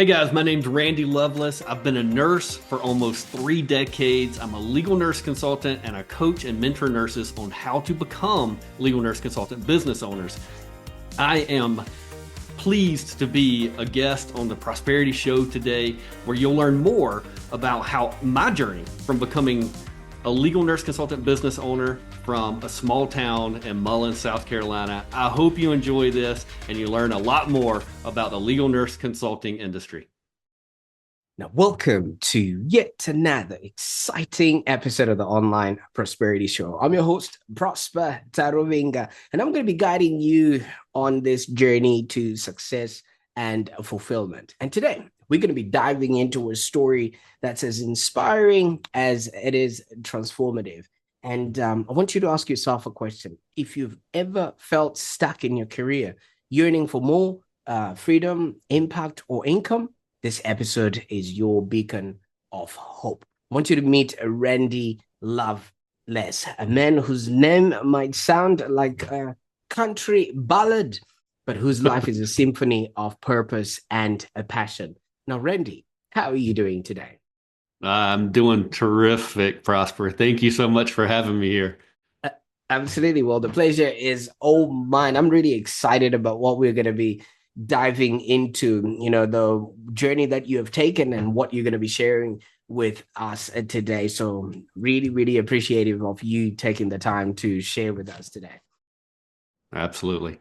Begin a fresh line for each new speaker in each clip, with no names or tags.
Hey guys, my name's Randy Lovelace. I've been a nurse for almost 3 decades. I'm a legal nurse consultant and I coach and mentor nurses on how to become legal nurse consultant business owners. I am pleased to be a guest on the Prosperity Show today, where you'll learn more about how my journey from becoming a legal nurse consultant business owner from a small town in Mullins, South Carolina. I hope you enjoy this and you learn a lot more about the legal nurse consulting industry.
Now, welcome to yet another exciting episode of the Online Prosperity Show. I'm your host, Prosper Tarovinga, and I'm going to be guiding you on this journey to success and fulfillment. And today, we're going to be diving into a story that's as inspiring as it is transformative. And I want you to ask yourself a question. If you've ever felt stuck in your career, yearning for more freedom, impact, or income, this episode is your beacon of hope. I want you to meet Randy Lovelace, a man whose name might sound like a country ballad, but whose life is a symphony of purpose and a passion. Now, Randy, how are you doing today?
I'm doing terrific, Prosper. Thank you so much for having me here.
Absolutely. Well, the pleasure is all mine. I'm really excited about what we're going to be diving into, the journey that you have taken and what you're going to be sharing with us today. So really, really appreciative of you taking the time to share with us today.
Absolutely.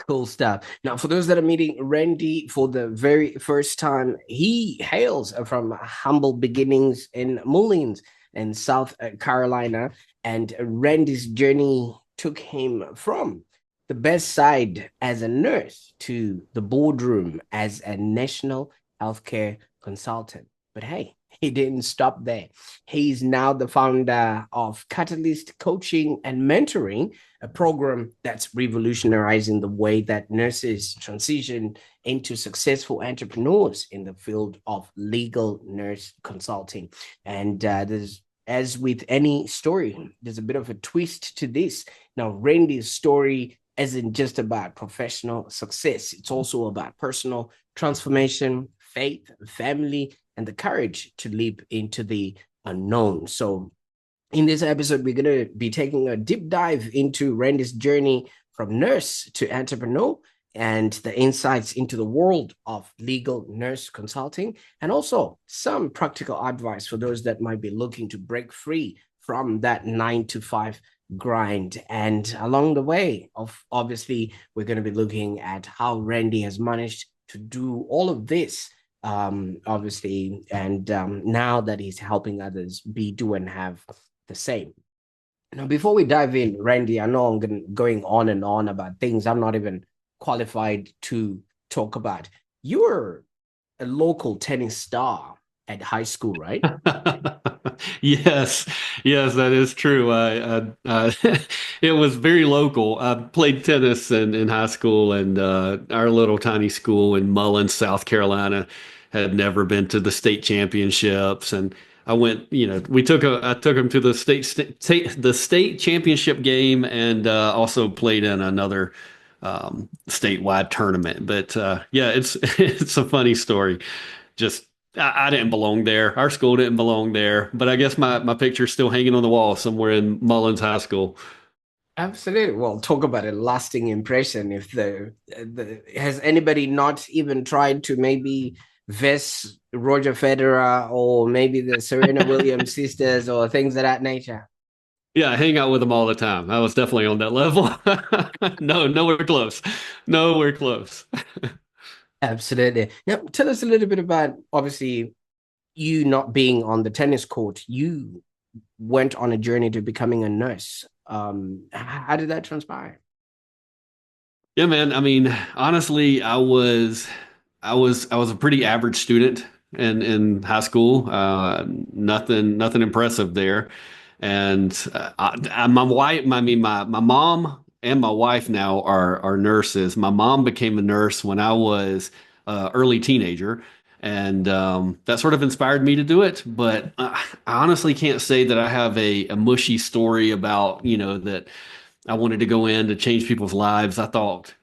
Cool stuff. Now, for those that are meeting Randy for the very first time, he hails from humble beginnings in Mullins in South Carolina, and Randy's journey took him from the bedside as a nurse to the boardroom as a national healthcare consultant. But hey, he didn't stop there. He's now the founder of Catalyst Coaching and Mentoring, a program that's revolutionizing the way that nurses transition into successful entrepreneurs in the field of legal nurse consulting. And as with any story, there's a bit of a twist to this. Now, Randy's story isn't just about professional success. It's also about personal transformation, faith, family, and the courage to leap into the unknown. So in this episode, we're going to be taking a deep dive into Randy's journey from nurse to entrepreneur and the insights into the world of legal nurse consulting, and also some practical advice for those that might be looking to break free from that 9 to 5 grind. And along the way, obviously, we're going to be looking at how Randy has managed to do all of this, obviously, and now that he's helping others do and have the same. Now, before we dive in, Randy, I know I'm going on and on about things I'm not even qualified to talk about. You were a local tennis star at high school, right?
Yes, that is true. It was very local. I played tennis in high school, and our little tiny school in Mullins, South Carolina, had never been to the state championships. And I went, I took him to the state championship game, and also played in another statewide tournament. But yeah, it's a funny story. Just I didn't belong there. Our school didn't belong there, but I guess my picture's still hanging on the wall somewhere in Mullins High School.
Absolutely. Well, talk about a lasting impression. If the has anybody not even tried to maybe vest Roger Federer or maybe the Serena Williams sisters or things of that nature?
Yeah, I hang out with them all the time. I was definitely on that level. No, nowhere close. Nowhere close.
Absolutely. Now, tell us a little bit about, obviously, you not being on the tennis court. You went on a journey to becoming a nurse. How did that transpire?
Yeah, man. I mean, honestly, I was a pretty average student in high school. Nothing impressive there. And my wife, I mean, my mom and my wife now are nurses. My mom became a nurse when I was early teenager, and that sort of inspired me to do it. But I honestly can't say that I have a mushy story about, that I wanted to go in to change people's lives. I thought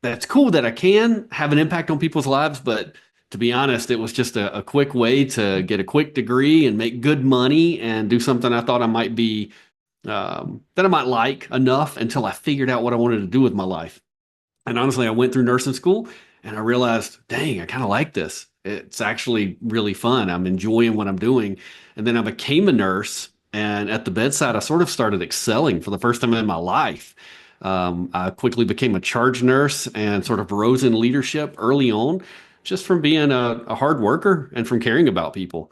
that's cool that I can have an impact on people's lives, but to be honest, it was just a quick way to get a quick degree and make good money and do something I thought I might be that I might like enough until I figured out what I wanted to do with my life. And honestly, I went through nursing school and I realized, dang, I kind of like this. It's actually really fun. I'm enjoying what I'm doing. And then I became a nurse. And at the bedside, I sort of started excelling for the first time in my life. I quickly became a charge nurse and sort of rose in leadership early on, just from being a hard worker and from caring about people.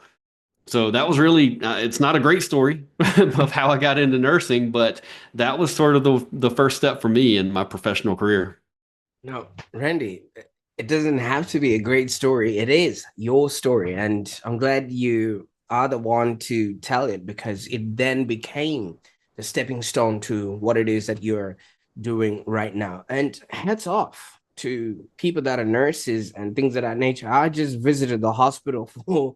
So that was really, it's not a great story of how I got into nursing, but that was sort of the first step for me in my professional career.
No, Randy, it doesn't have to be a great story. It is your story. And I'm glad you are the one to tell it because it then became the stepping stone to what it is that you're doing right now. And hats off to people that are nurses and things of that nature. I just visited the hospital for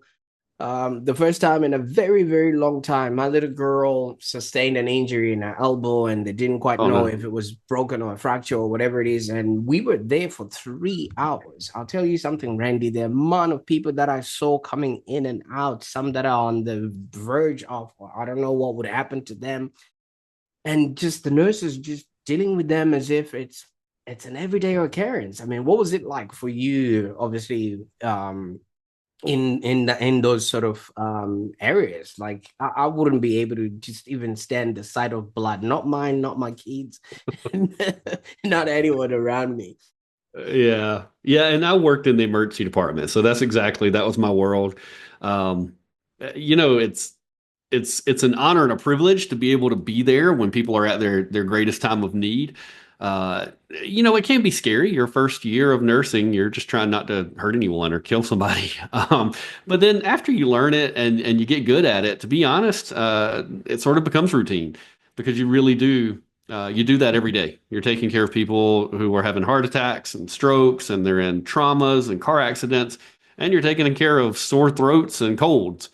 the first time in a very, very long time. My little girl sustained an injury in her elbow, and they didn't quite
Oh
know
no.
if it was broken or a fracture or whatever it is. And we were there for 3 hours. I'll tell you something, Randy. The amount of people that I saw coming in and out, some that are on the verge of, I don't know what would happen to them, and just the nurses just dealing with them as if it's an everyday occurrence. I mean, what was it like for you? Obviously, in those sort of areas, like I wouldn't be able to just even stand the sight of blood, not mine, not my kids, not anyone around me.
Yeah. Yeah. And I worked in the emergency department. So that was my world. Um, it's an honor and a privilege to be able to be there when people are at their greatest time of need. It can be scary. Your first year of nursing, you're just trying not to hurt anyone or kill somebody. But then after you learn it and you get good at it, to be honest, it sort of becomes routine because you really do. You do that every day. You're taking care of people who are having heart attacks and strokes, and they're in traumas and car accidents, and you're taking care of sore throats and colds.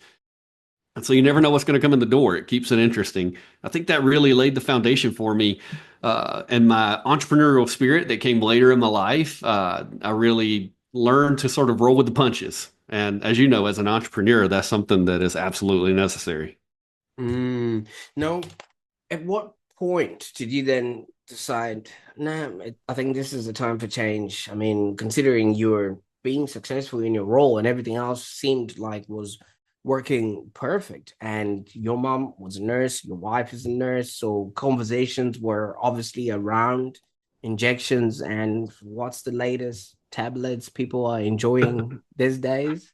And so you never know what's going to come in the door. It keeps it interesting. I think that really laid the foundation for me. And my entrepreneurial spirit that came later in my life, I really learned to sort of roll with the punches. And as you know, as an entrepreneur, that's something that is absolutely necessary.
No, at what point did you then decide, nah, I think this is the time for change? I mean, considering you're being successful in your role and everything else seemed like was working perfect, and your mom was a nurse, your wife is a nurse, so conversations were obviously around injections and what's the latest tablets people are enjoying these days.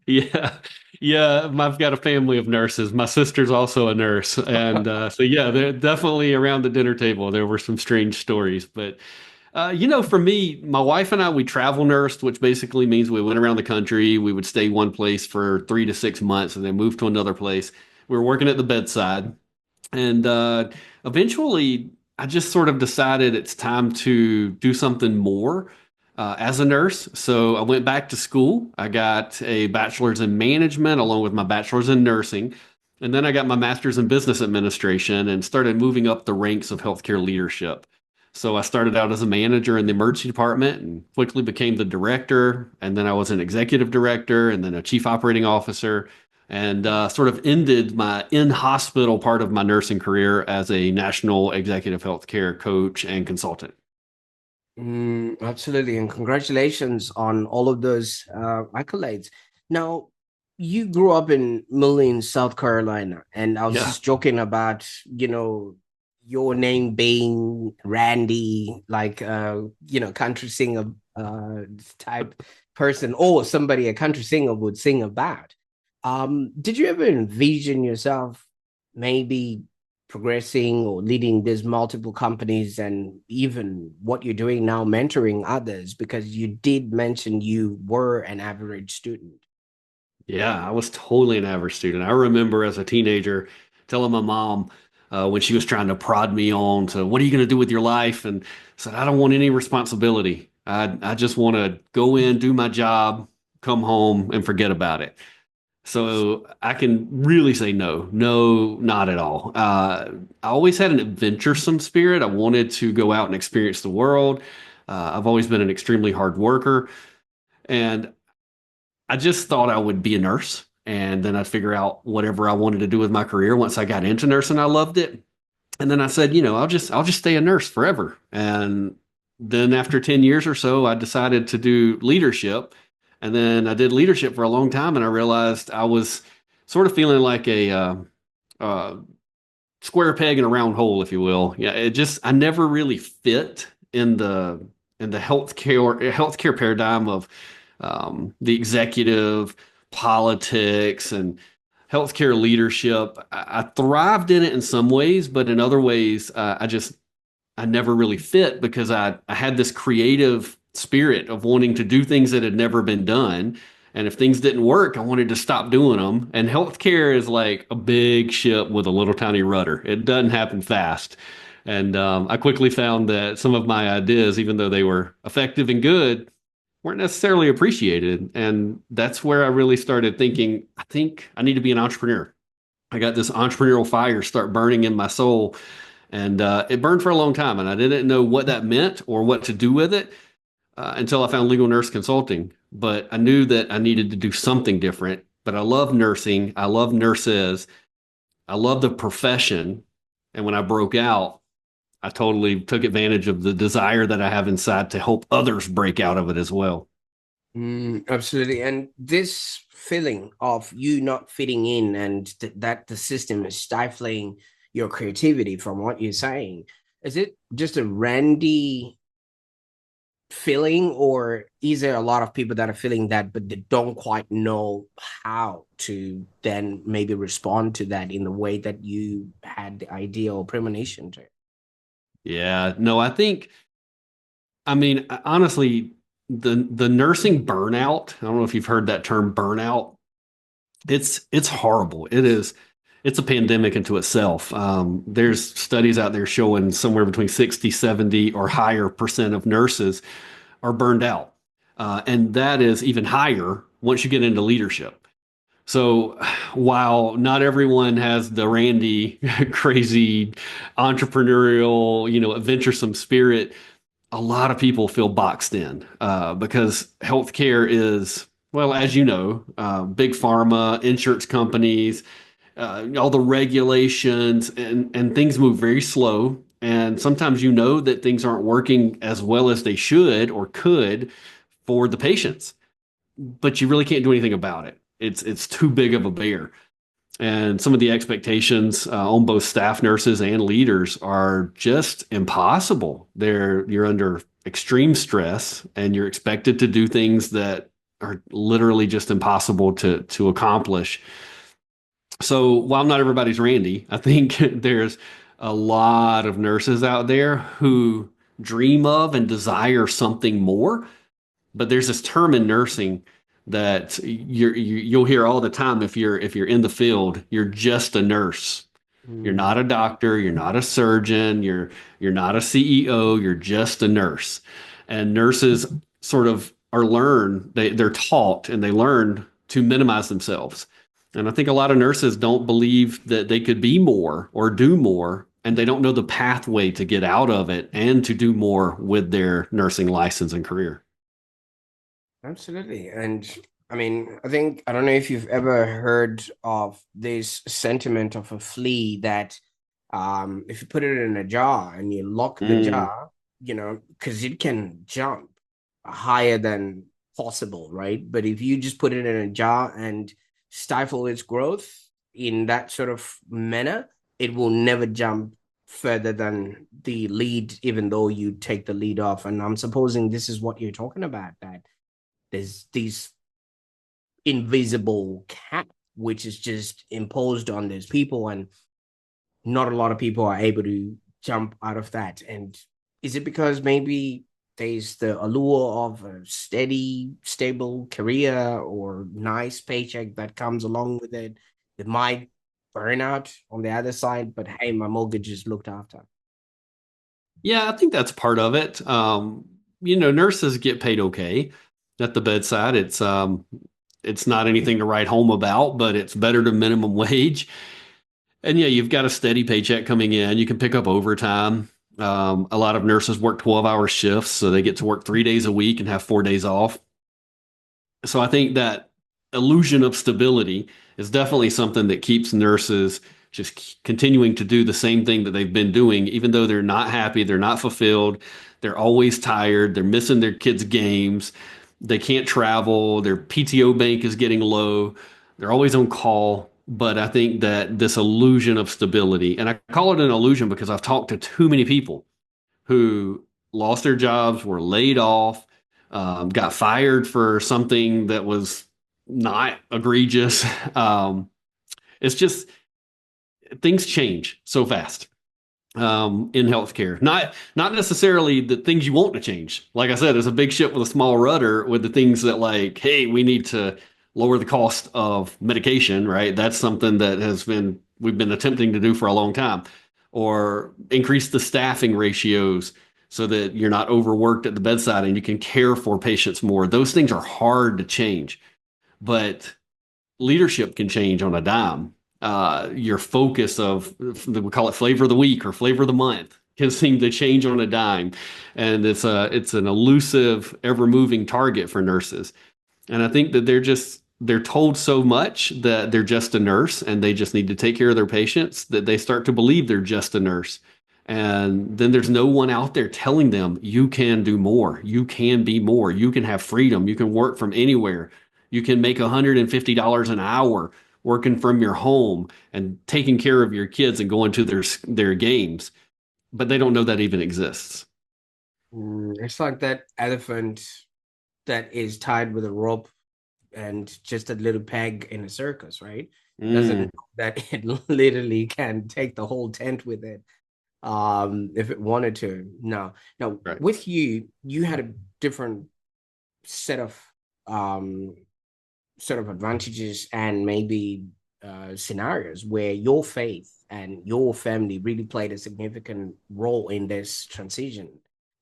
Yeah, yeah. I've got a family of nurses. My sister's also a nurse, and so yeah, they're definitely around the dinner table. There were some strange stories, but for me, my wife and I, we travel nursed, which basically means we went around the country. We would stay one place for 3 to 6 months and then move to another place. We were working at the bedside. And eventually, I just sort of decided it's time to do something more as a nurse. So I went back to school. I got a bachelor's in management along with my bachelor's in nursing. And then I got my master's in business administration and started moving up the ranks of healthcare leadership. So I started out as a manager in the emergency department and quickly became the director. And then I was an executive director and then a chief operating officer and sort of ended my in hospital part of my nursing career as a national executive healthcare coach and consultant.
Absolutely, and congratulations on all of those accolades. Now, you grew up in Moline, South Carolina, and I was
Yeah.
just joking about, your name being Randy, like country singer type person, or somebody a country singer would sing about. Did you ever envision yourself maybe progressing or leading these multiple companies and even what you're doing now, mentoring others? Because you did mention you were an average student.
Yeah, I was totally an average student. I remember as a teenager telling my mom when she was trying to prod me on to what are you going to do with your life? And said, I don't want any responsibility. I just want to go in, do my job, come home, and forget about it. So I can really say no, no, not at all. I always had an adventuresome spirit. I wanted to go out and experience the world. I've always been an extremely hard worker. And I just thought I would be a nurse. And then I'd figure out whatever I wanted to do with my career. Once I got into nursing, I loved it. And then I said, I'll just stay a nurse forever. And then after 10 years or so, I decided to do leadership. And then I did leadership for a long time, and I realized I was sort of feeling like a uh, square peg in a round hole, if you will. Yeah, I never really fit in the healthcare paradigm of the executive politics and healthcare leadership. I thrived in it in some ways, but in other ways, I never really fit because I had this creative spirit of wanting to do things that had never been done. And if things didn't work, I wanted to stop doing them. And healthcare is like a big ship with a little tiny rudder. It doesn't happen fast. And I quickly found that some of my ideas, even though they were effective and good, weren't necessarily appreciated. And that's where I really started thinking, I think I need to be an entrepreneur. I got this entrepreneurial fire start burning in my soul. And it burned for a long time. And I didn't know what that meant or what to do with it until I found legal nurse consulting. But I knew that I needed to do something different. But I love nursing. I love nurses. I love the profession. And when I broke out, I totally took advantage of the desire that I have inside to help others break out of it as well.
Absolutely. And this feeling of you not fitting in and that the system is stifling your creativity from what you're saying, is it just a randy feeling, or is there a lot of people that are feeling that, but they don't quite know how to then maybe respond to that in the way that you had the idea or premonition to?
Yeah, no, I mean, honestly, the nursing burnout, I don't know if you've heard that term burnout. It's horrible. It's a pandemic into itself. There's studies out there showing somewhere between 60, 70 or higher percent of nurses are burned out. And that is even higher once you get into leadership. So while not everyone has the Randy crazy entrepreneurial, adventuresome spirit, a lot of people feel boxed in because healthcare is, well, as you know, big pharma, insurance companies, all the regulations, and things move very slow. And sometimes you know that things aren't working as well as they should or could for the patients, but you really can't do anything about it. It's too big of a bear. And some of the expectations on both staff nurses and leaders are just impossible. You're under extreme stress, and you're expected to do things that are literally just impossible to accomplish. So while not everybody's Randy, I think there's a lot of nurses out there who dream of and desire something more. But there's this term in nursing that you'll hear all the time if you're in the field, you're just a nurse. You're
Mm.
not a doctor, you're not a surgeon, you're not a CEO, you're just a nurse. And nurses sort of they're taught and they learn to minimize themselves. And I think a lot of nurses don't believe that they could be more or do more, and they don't know the pathway to get out of it and to do more with their nursing license and career.
Absolutely. And I mean, I don't know if you've ever heard of this sentiment of a flea that if you put it in a jar and you lock the
Mm.
jar, because it can jump higher than possible, right? But if you just put it in a jar and stifle its growth in that sort of manner, it will never jump further than the lead, even though you take the lead off. And I'm supposing this is what you're talking about, that there's these invisible cap which is just imposed on these people, and not a lot of people are able to jump out of that. And is it because maybe there's the allure of a steady, stable career or nice paycheck that comes along with it? It might burn out on the other side, but hey, my mortgage is looked after.
Yeah, I think that's part of it. Nurses get paid okay at the bedside. It's not anything to write home about, but it's better than minimum wage. And yeah, you've got a steady paycheck coming in. You can pick up overtime. A lot of nurses work 12-hour shifts, so they get to work 3 days a week and have 4 days off. So I think that illusion of stability is definitely something that keeps nurses just continuing to do the same thing that they've been doing, even though they're not happy, they're not fulfilled, they're always tired, they're missing their kids' games, they can't travel, their PTO bank is getting low, they're always on call. But I think that this illusion of stability, and I call it an illusion because I've talked to too many people who lost their jobs, were laid off, got fired for something that was not egregious. It's just things change so fast in healthcare. Not necessarily the things you want to change. Like I said, it's a big ship with a small rudder with the things that like, hey, we need to lower the cost of medication, right? That's something that we've been attempting to do for a long time, or increase the staffing ratios so that you're not overworked at the bedside and you can care for patients more. Those things are hard to change, but leadership can change on a dime. Your focus of, we call it flavor of the week or flavor of the month, can seem to change on a dime, and it's an elusive, ever moving target for nurses. And I think that they're told so much that they're just a nurse and they just need to take care of their patients that they start to believe they're just a nurse. And then there's no one out there telling them you can do more, you can be more, you can have freedom, you can work from anywhere, you can make $150 an hour working from your home and taking care of your kids and going to their games. But they don't know that even exists.
It's like that elephant that is tied with a rope and just a little peg in a circus, right? Doesn't
Mm,
know that it literally can take the whole tent with it if it wanted to. No. Now
right.
with you, you had a different set of um sort of advantages and maybe scenarios where your faith and your family really played a significant role in this transition.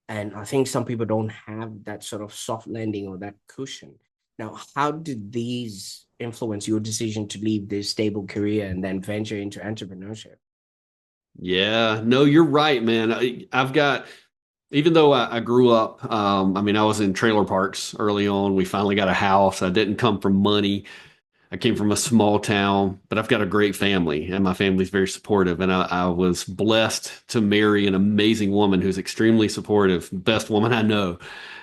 And I think some people don't have that sort of soft landing or that cushion. Now, how did these influence your decision to leave this stable career and then venture into entrepreneurship?
Yeah, no, you're right, man. I've got, even though I grew up, I mean, I was in trailer parks early on. We finally got a house. I didn't come from money. I came from a small town, but I've got a great family, and my family's very supportive. And I was blessed to marry an amazing woman who's extremely supportive, best woman I know.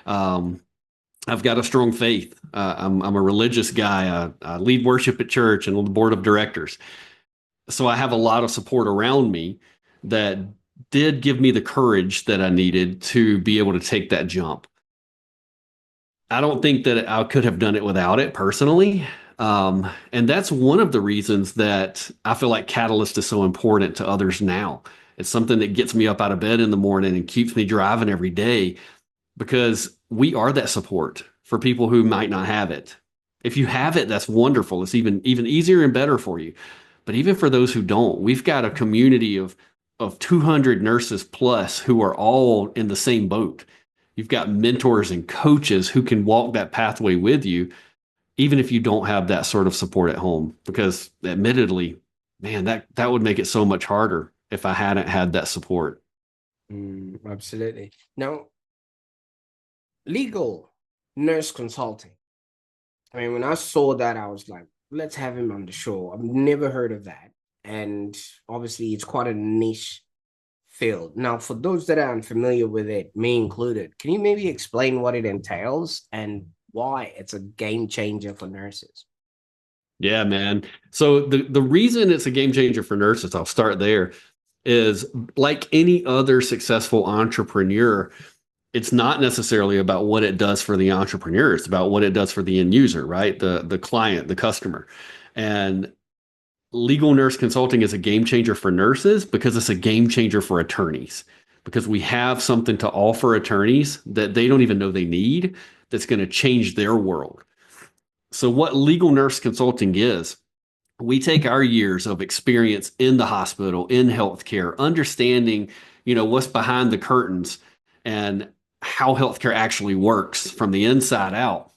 Um, I've got a strong faith. I'm a religious guy. I lead worship at church and on the board of directors. So I have a lot of support around me that did give me the courage that I needed to be able to take that jump. I don't think that I could have done it without it personally. And that's one of the reasons that I feel like Catalyst is so important to others now. It's something that gets me up out of bed in the morning and keeps me driving every day because we are that support for people who might not have it. If you have it, that's wonderful. It's even easier and better for you. But even for those who don't, we've got a community of 200 nurses plus who are all in the same boat. You've got mentors and coaches who can walk that pathway with you, even if you don't have that sort of support at home. Because admittedly, man, that would make it so much harder if I hadn't had that support.
Absolutely. Now, legal nurse consulting. I mean, when I saw that, I was like, let's have him on the show. I've never heard of that. And obviously, it's quite a niche field. Now, for those that are unfamiliar with it, me included, can you maybe explain what it entails and why it's a game changer for nurses?
Yeah, man. So the reason it's a game changer for nurses, I'll start there, is like any other successful entrepreneur, it's not necessarily about what it does for the entrepreneur. It's about what it does for the end user, right? The client, the customer. And legal nurse consulting is a game changer for nurses because it's a game changer for attorneys. Because we have something to offer attorneys that they don't even know they need that's going to change their world. So, what legal nurse consulting is, we take our years of experience in the hospital, in healthcare, understanding, what's behind the curtains and how healthcare actually works from the inside out.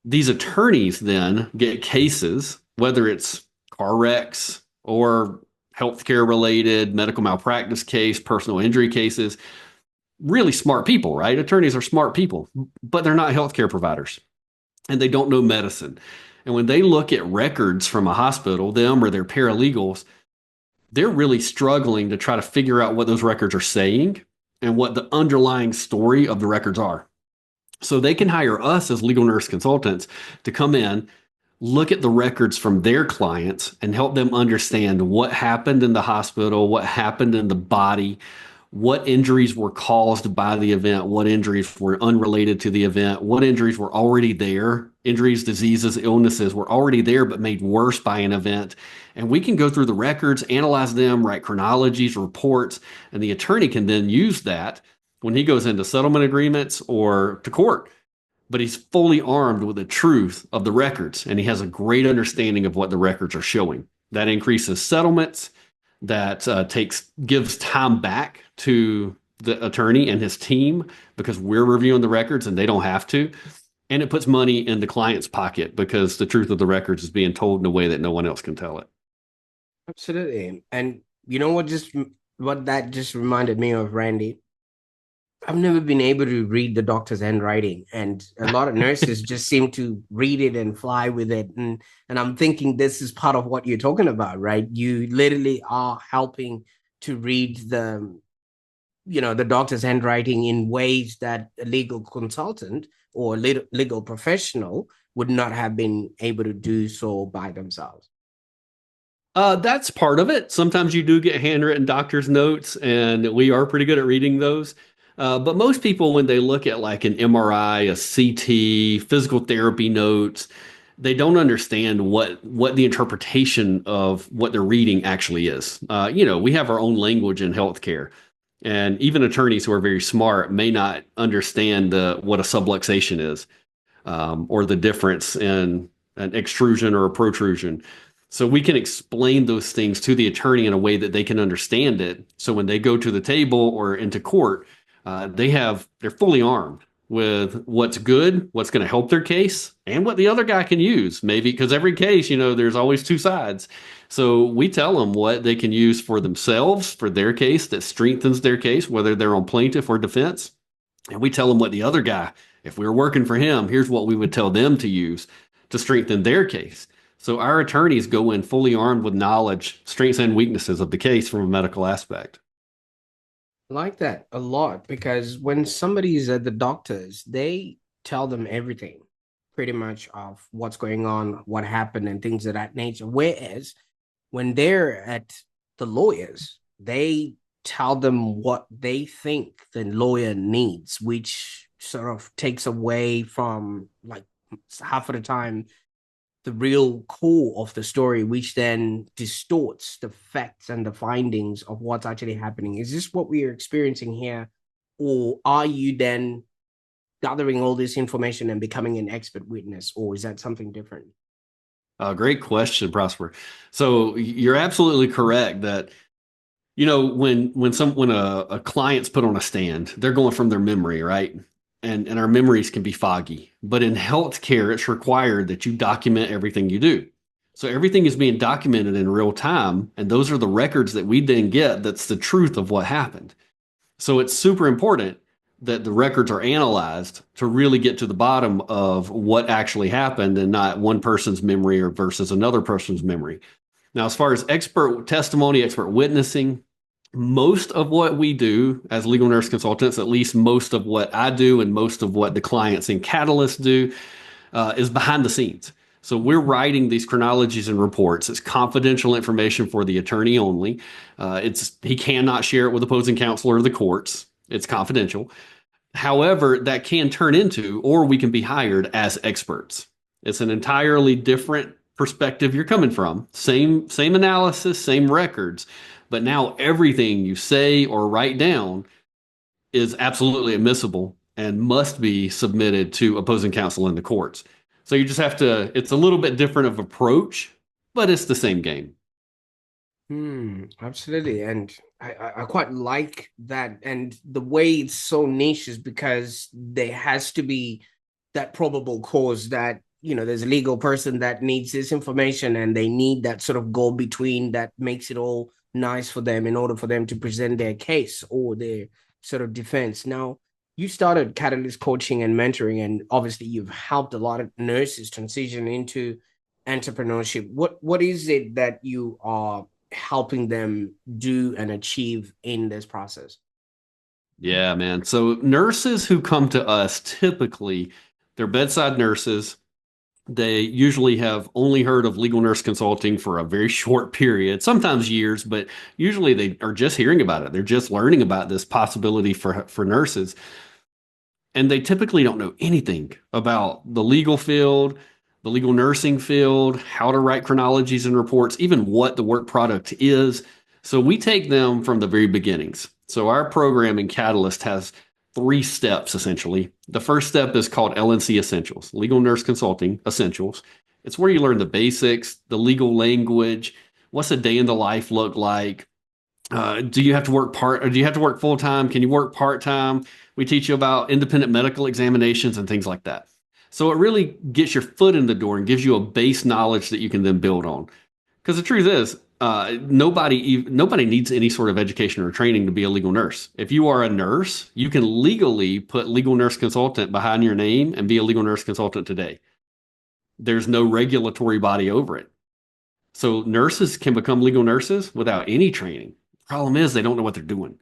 These attorneys then get cases, whether it's car wrecks or healthcare related, medical malpractice case, personal injury cases. Really smart people, right? Attorneys are smart people, but they're not healthcare providers. and they don't know medicine. And when they look at records from a hospital, them or their paralegals, they're really struggling to try to figure out what those records are saying and what the underlying story of the records are. So they can hire us as legal nurse consultants to come in, look at the records from their clients and help them understand what happened in the hospital, what happened in the body, what injuries were caused by the event, what injuries were unrelated to the event, what injuries were already there, injuries, diseases, illnesses were already there but made worse by an event. And we can go through the records, analyze them, write chronologies, reports, and the attorney can then use that when he goes into settlement agreements or to court. But he's fully armed with the truth of the records, and he has a great understanding of what the records are showing. That increases settlements, that gives time back to the attorney and his team because we're reviewing the records and they don't have to. And it puts money in the client's pocket because the truth of the records is being told in a way that no one else can tell it.
Absolutely. And you know what that just reminded me of, Randy? I've never been able to read the doctor's handwriting, and a lot of nurses just seem to read it and fly with it. And I'm thinking this is part of what you're talking about, right? You literally are helping to read the doctor's handwriting in ways that a legal consultant or legal professional would not have been able to do so by themselves.
That's part of it. Sometimes you do get handwritten doctor's notes, and we are pretty good at reading those. But most people, when they look at like an MRI, a CT, physical therapy notes, they don't understand what the interpretation of what they're reading actually is. We have our own language in healthcare, and even attorneys who are very smart may not understand what a subluxation is, or the difference in an extrusion or a protrusion. So we can explain those things to the attorney in a way that they can understand it. So when they go to the table or into court, they're fully armed with what's good, what's going to help their case, and what the other guy can use. Maybe because every case, there's always two sides. So we tell them what they can use for themselves, for their case that strengthens their case, whether they're on plaintiff or defense. And we tell them what the other guy, if we were working for him, here's what we would tell them to use to strengthen their case. So our attorneys go in fully armed with knowledge, strengths and weaknesses of the case from a medical aspect.
I like that a lot because when somebody's at the doctor's, they tell them everything pretty much of what's going on, what happened, and things of that nature. Whereas when they're at the lawyers, they tell them what they think the lawyer needs, which sort of takes away from like half of the time the real core of the story, which then distorts the facts and the findings of what's actually happening. Is this what we are experiencing here? Or are you then gathering all this information and becoming an expert witness? Or is that something different?
Great question, Prosper. So you're absolutely correct that when a client's put on a stand, they're going from their memory, right? And our memories can be foggy. But in healthcare, it's required that you document everything you do. So everything is being documented in real time, and those are the records that we then get. That's the truth of what happened. So it's super important that the records are analyzed to really get to the bottom of what actually happened and not one person's memory or versus another person's memory. Now, as far as expert testimony, expert witnessing, most of what we do as legal nurse consultants, at least most of what I do and most of what the clients in Catalyst do, is behind the scenes. So we're writing these chronologies and reports. It's confidential information for the attorney only. He cannot share it with opposing counsel or the courts. It's confidential. However, that can turn into, or we can be hired as experts. It's an entirely different perspective you're coming from. Same analysis, same records, but now everything you say or write down is absolutely admissible and must be submitted to opposing counsel in the courts. So you just have to, it's a little bit different of approach, but it's the same game.
Absolutely. And I quite like that. And the way it's so niche is because there has to be that probable cause that, there's a legal person that needs this information and they need that sort of go between that makes it all nice for them in order for them to present their case or their sort of defense. Now, you started catalyst coaching and mentoring, and obviously you've helped a lot of nurses transition into entrepreneurship. What is it that you are helping them do and achieve in this process?
Yeah, man. So nurses who come to us typically, they're bedside nurses. They usually have only heard of legal nurse consulting for a very short period, sometimes years, but usually they are just hearing about it. They're just learning about this possibility for nurses. And they typically don't know anything about the legal field, the legal nursing field, how to write chronologies and reports, even what the work product is. So we take them from the very beginnings. So our program in Catalyst has three steps essentially. The first step is called LNC Essentials, Legal Nurse Consulting Essentials. It's where you learn the basics, the legal language, what's a day in the life look like, do you have to work part or do you have to work full time? Can you work part time? We teach you about independent medical examinations and things like that. So it really gets your foot in the door and gives you a base knowledge that you can then build on. Because the truth is, nobody needs any sort of education or training to be a legal nurse. If you are a nurse, you can legally put legal nurse consultant behind your name and be a legal nurse consultant today. There's no regulatory body over it. So nurses can become legal nurses without any training. Problem is, they don't know what they're doing.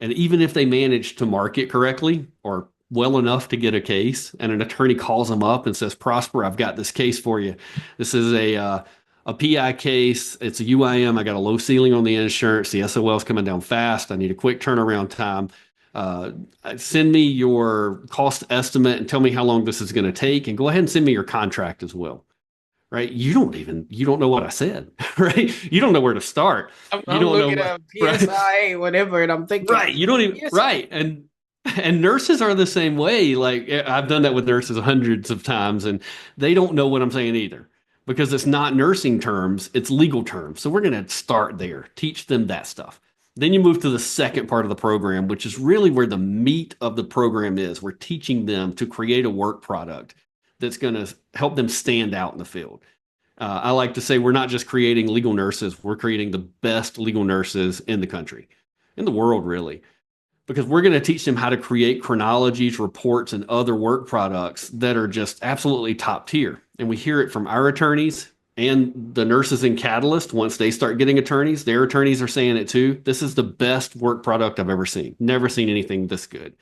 And even if they manage to market correctly or well enough to get a case, and an attorney calls them up and says, "Prosper, I've got this case for you. This is a PI case. It's a UIM. I got a low ceiling on the insurance. The SOL is coming down fast. I need a quick turnaround time. Uh, Send me your cost estimate and tell me how long this is going to take, and go ahead and send me your contract as well." Right? You don't know what I said, right? You don't know where to start. You
I'm
don't know
looking
what,
at
right?
PSI, whatever, and I'm thinking,
Right. You don't even,
yes,
right. And nurses are the same way. Like I've done that with nurses hundreds of times, and they don't know what I'm saying either because it's not nursing terms, it's legal terms. So we're going to start there, teach them that stuff. Then you move to the second part of the program, which is really where the meat of the program is. We're teaching them to create a work product that's going to help them stand out in the field. I like to say we're not just creating legal nurses, we're creating the best legal nurses in the country, in the world, really, because we're going to teach them how to create chronologies, reports, and other work products that are just absolutely top tier. And we hear it from our attorneys and the nurses in Catalyst. Once they start getting attorneys, their attorneys are saying it too. This is the best work product I've ever seen. Never seen anything this good.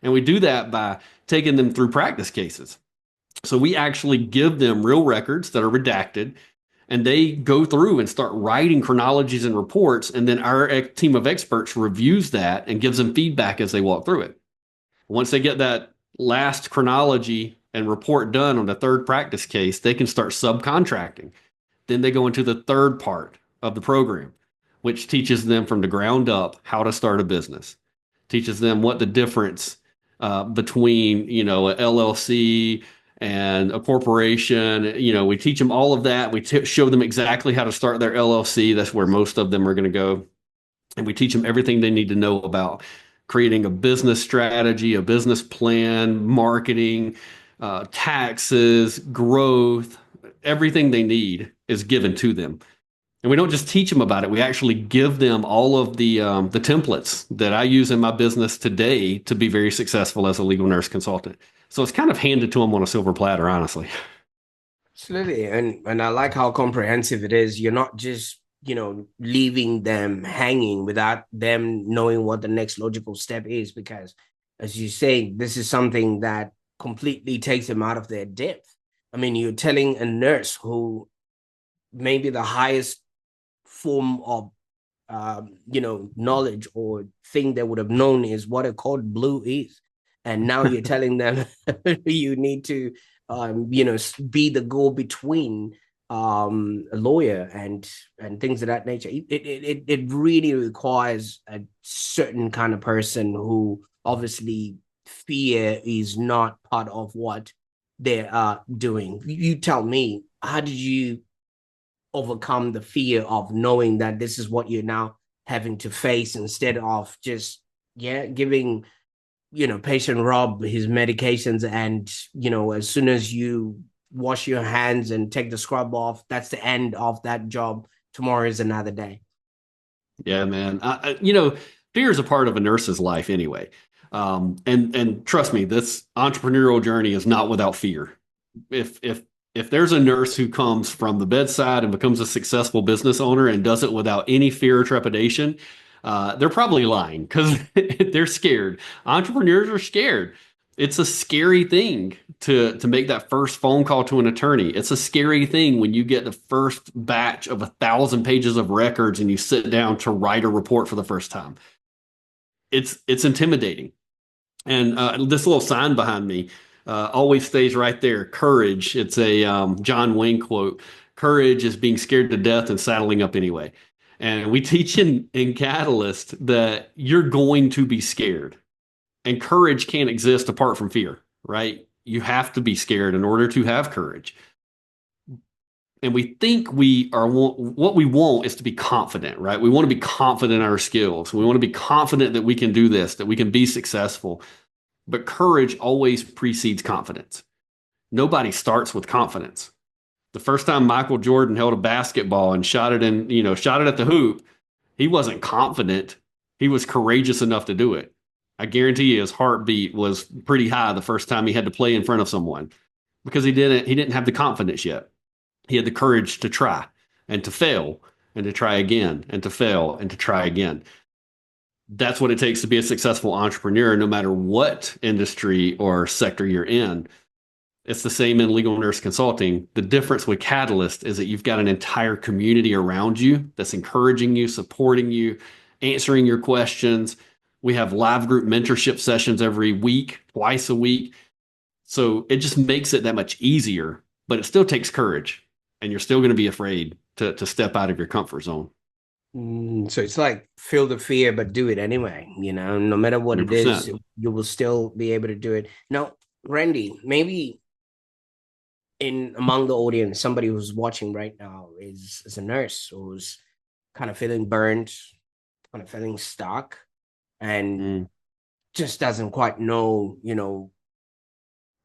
And we do that by taking them through practice cases. So we actually give them real records that are redacted, and they go through and start writing chronologies and reports. And then our team of experts reviews that and gives them feedback as they walk through it. Once they get that last chronology and report done on the third practice case, they can start subcontracting. Then they go into the third part of the program, which teaches them from the ground up how to start a business, teaches them what the difference between, a LLC and a corporation. We teach them all of that. We show them exactly how to start their LLC. That's where most of them are going to go. And we teach them everything they need to know about creating a business strategy, a business plan, marketing, taxes, growth. Everything they need is given to them. And we don't just teach them about it. We actually give them all of the templates that I use in my business today to be very successful as a legal nurse consultant. So it's kind of handed to them on a silver platter, honestly.
absolutely. And I like how comprehensive it is. You're not just, leaving them hanging without them knowing what the next logical step is, because as you say, this is something that completely takes them out of their depth. I mean, you're telling a nurse who maybe the highest form of knowledge or thing they would have known is what a code blue is. And now you're telling them you need to, be the go between a lawyer and things of that nature. It really requires a certain kind of person who obviously fear is not part of what they are doing. You tell me, how did you overcome the fear of knowing that this is what you're now having to face instead of just giving patient Rob his medications, and as soon as you wash your hands and take the scrub off, that's the end of that job. Tomorrow is another day.
Yeah, man. Fear is a part of a nurse's life anyway. And trust me, this entrepreneurial journey is not without fear. If there's a nurse who comes from the bedside and becomes a successful business owner and does it without any fear or trepidation, they're probably lying because they're scared. Entrepreneurs are scared. It's a scary thing to make that first phone call to an attorney. It's a scary thing when you get the first batch of 1,000 pages of records and you sit down to write a report for the first time. It's intimidating. And this little sign behind me always stays right there. Courage. It's a John Wayne quote. Courage is being scared to death and saddling up anyway. And we teach in Catalyst that you're going to be scared. And courage can't exist apart from fear, right? You have to be scared in order to have courage. And we think what we want is to be confident, right? We want to be confident in our skills. We want to be confident that we can do this, that we can be successful. But courage always precedes confidence. Nobody starts with confidence. The first time Michael Jordan held a basketball and shot it shot it at the hoop, he wasn't confident. He was courageous enough to do it. I guarantee you his heartbeat was pretty high the first time he had to play in front of someone because he didn't have the confidence yet. He had the courage to try and to fail and to try again and to fail and to try again. That's what it takes to be a successful entrepreneur, no matter what industry or sector you're in. It's the same in legal nurse consulting. The difference with Catalyst is that you've got an entire community around you that's encouraging you, supporting you, answering your questions. We have live group mentorship sessions every week, twice a week. So it just makes it that much easier, but it still takes courage. And you're still going to be afraid to step out of your comfort zone.
So it's like feel the fear, but do it anyway. No matter what it is,
100%.
you will still be able to do it. Now, Randy, maybe in among the audience, somebody who's watching right now is a nurse who's kind of feeling burned, kind of feeling stuck, and
Mm.
just doesn't quite know,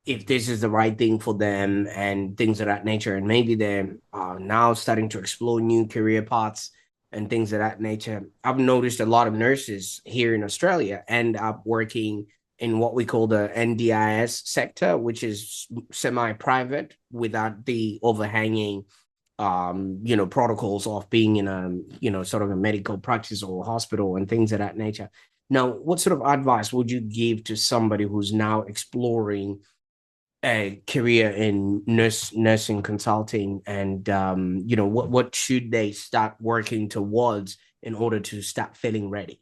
if this is the right thing for them and things of that nature. And maybe they're now starting to explore new career paths and things of that nature. I've noticed a lot of nurses here in Australia end up working in what we call the NDIS sector, which is semi-private without the overhanging protocols of being in sort of a medical practice or hospital and things of that nature. Now, what sort of advice would you give to somebody who's now exploring a career in nursing consulting, and what should they start working towards in order to start feeling ready?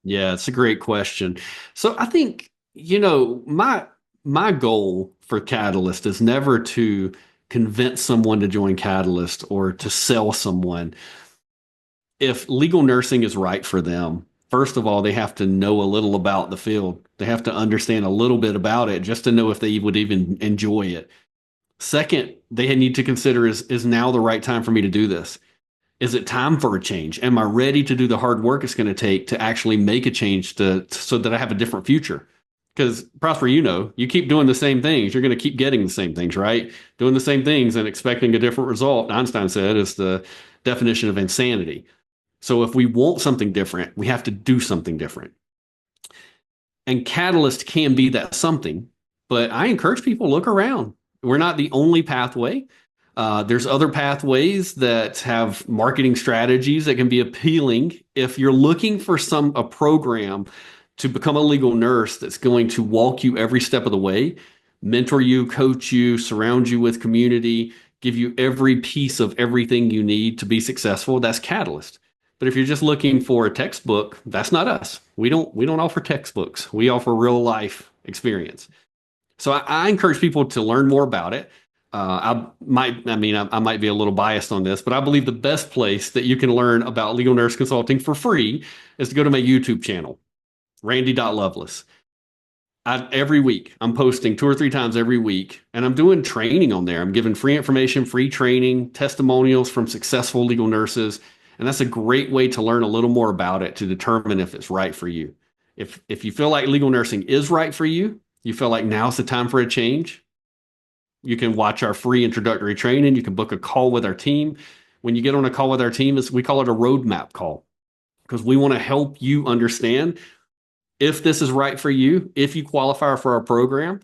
Yeah, it's a great question. So I think, my goal for Catalyst is never to convince someone to join Catalyst or to sell someone. If legal nursing is right for them, first of all, they have to know a little about the field. They have to understand a little bit about it just to know if they would even enjoy it. Second, they need to consider is now the right time for me to do this? Is it time for a change? Am I ready to do the hard work it's going to take to actually make a change so that I have a different future? Because Prosper, you keep doing the same things, you're going to keep getting the same things, right? Doing the same things and expecting a different result, Einstein said, is the definition of insanity. So if we want something different, we have to do something different. And Catalyst can be that something, but I encourage people to look around. We're not the only pathway. There's other pathways that have marketing strategies that can be appealing. If you're looking for a program to become a legal nurse that's going to walk you every step of the way, mentor you, coach you, surround you with community, give you every piece of everything you need to be successful, that's Catalyst. But if you're just looking for a textbook, that's not us. We don't offer textbooks. We offer real life experience. So I encourage people to learn more about it. I might be a little biased on this, but I believe the best place that you can learn about legal nurse consulting for free is to go to my YouTube channel, Randy.Lovelace. Every week, I'm posting 2 or 3 times every week, and I'm doing training on there. I'm giving free information, free training, testimonials from successful legal nurses. And that's a great way to learn a little more about it to determine if it's right for you. If you feel like legal nursing is right for you, you feel like now's the time for a change, you can watch our free introductory training. You can book a call with our team. When you get on a call with our team, we call it a roadmap call because we want to help you understand if this is right for you, if you qualify for our program,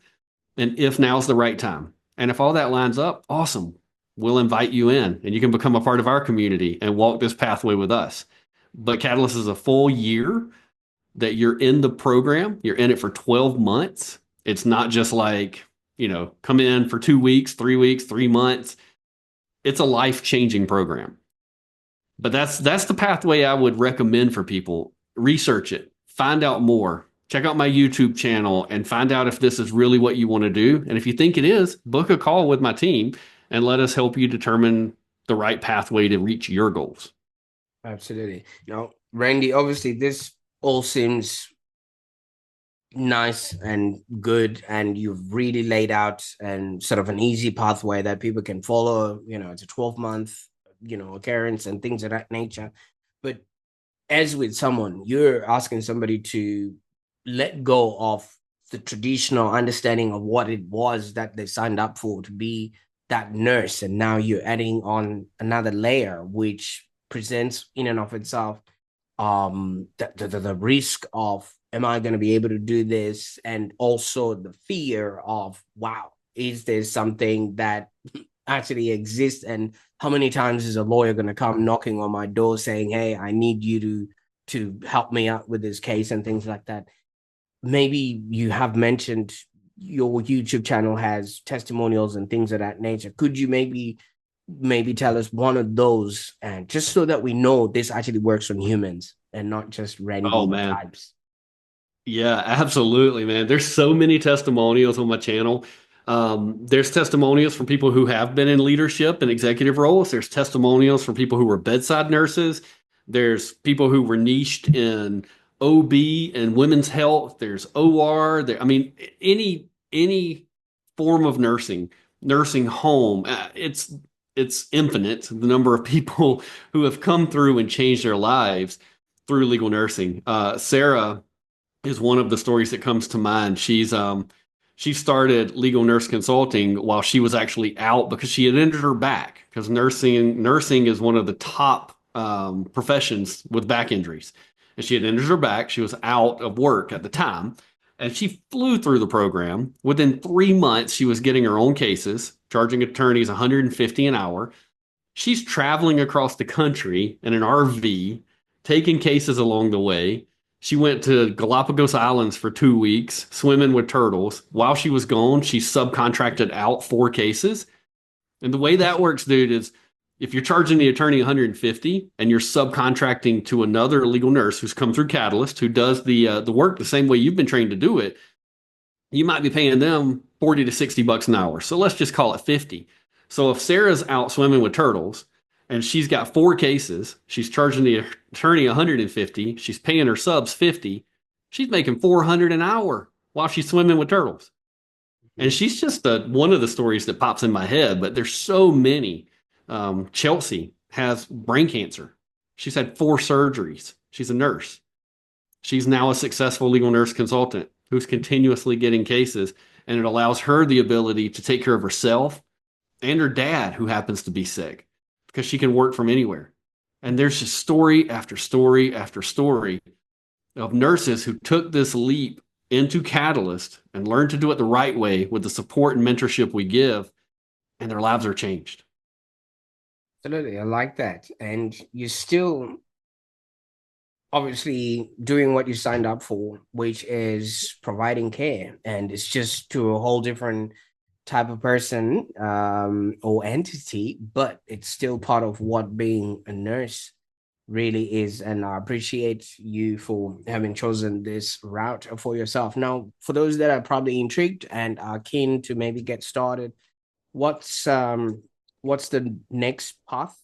and if now's the right time. And if all that lines up, awesome. We'll invite you in and you can become a part of our community and walk this pathway with us. But Catalyst is a full year that you're in the program. You're in it for 12 months. It's not just like, come in for 2 weeks, 3 weeks, 3 months. It's a life-changing program. But that's the pathway I would recommend for people. Research it, find out more. Check out my YouTube channel and find out if this is really what you want to do. And if you think it is, book a call with my team and let us help you determine the right pathway to reach your goals.
Absolutely. Now, Randy, obviously this all seems nice and good, and you've really laid out and sort of an easy pathway that people can follow. It's a 12-month occurrence and things of that nature. But as with someone, you're asking somebody to let go of the traditional understanding of what it was that they signed up for to be that nurse, and now you're adding on another layer which presents in and of itself the risk of, am I going to be able to do this? And also the fear of, wow, is there something that actually exists? And how many times is a lawyer going to come knocking on my door saying, hey, I need you to help me out with this case and things like that? Maybe you have mentioned your YouTube channel has testimonials and things of that nature. Could you maybe tell us one of those, and just so that we know this actually works on humans and not just
Oh
Randy
man.
types?
Yeah, absolutely, man. There's so many testimonials on my channel. There's testimonials from people who have been in leadership and executive roles. There's testimonials from people who were bedside nurses. There's people who were niched in OB and women's health. There's OR. I mean, any form of nursing home. It's infinite the number of people who have come through and changed their lives through legal nursing. Sarah is one of the stories that comes to mind. She started legal nurse consulting while she was actually out because she had injured her back, because nursing is one of the top professions with back injuries. And she had injured her back. She was out of work at the time. And she flew through the program. Within 3 months, she was getting her own cases, charging attorneys 150 an hour. She's traveling across the country in an RV, taking cases along the way. She went to Galapagos Islands for 2 weeks, swimming with turtles. While she was gone, she subcontracted out 4 cases. And the way that works, dude, is if you're charging the attorney 150 and you're subcontracting to another legal nurse who's come through Catalyst, who does the work the same way you've been trained to do it, you might be paying them 40 to 60 bucks an hour. So let's just call it 50. So if Sarah's out swimming with turtles and she's got 4 cases, she's charging the attorney 150, she's paying her subs 50, she's making 400 an hour while she's swimming with turtles. And she's just one of the stories that pops in my head, but there's so many. Chelsea has brain cancer. She's had 4 surgeries. She's a nurse. She's now a successful legal nurse consultant who's continuously getting cases, and it allows her the ability to take care of herself and her dad, who happens to be sick, because she can work from anywhere. And there's just story after story after story of nurses who took this leap into Catalyst and learned to do it the right way with the support and mentorship we give, and their lives are changed.
Absolutely, I like that. And you're still obviously doing what you signed up for, which is providing care, and it's just to a whole different type of person or entity, but it's still part of what being a nurse really is. And I appreciate you for having chosen this route for yourself. Now, for those that are probably intrigued and are keen to maybe get started, what's the next path?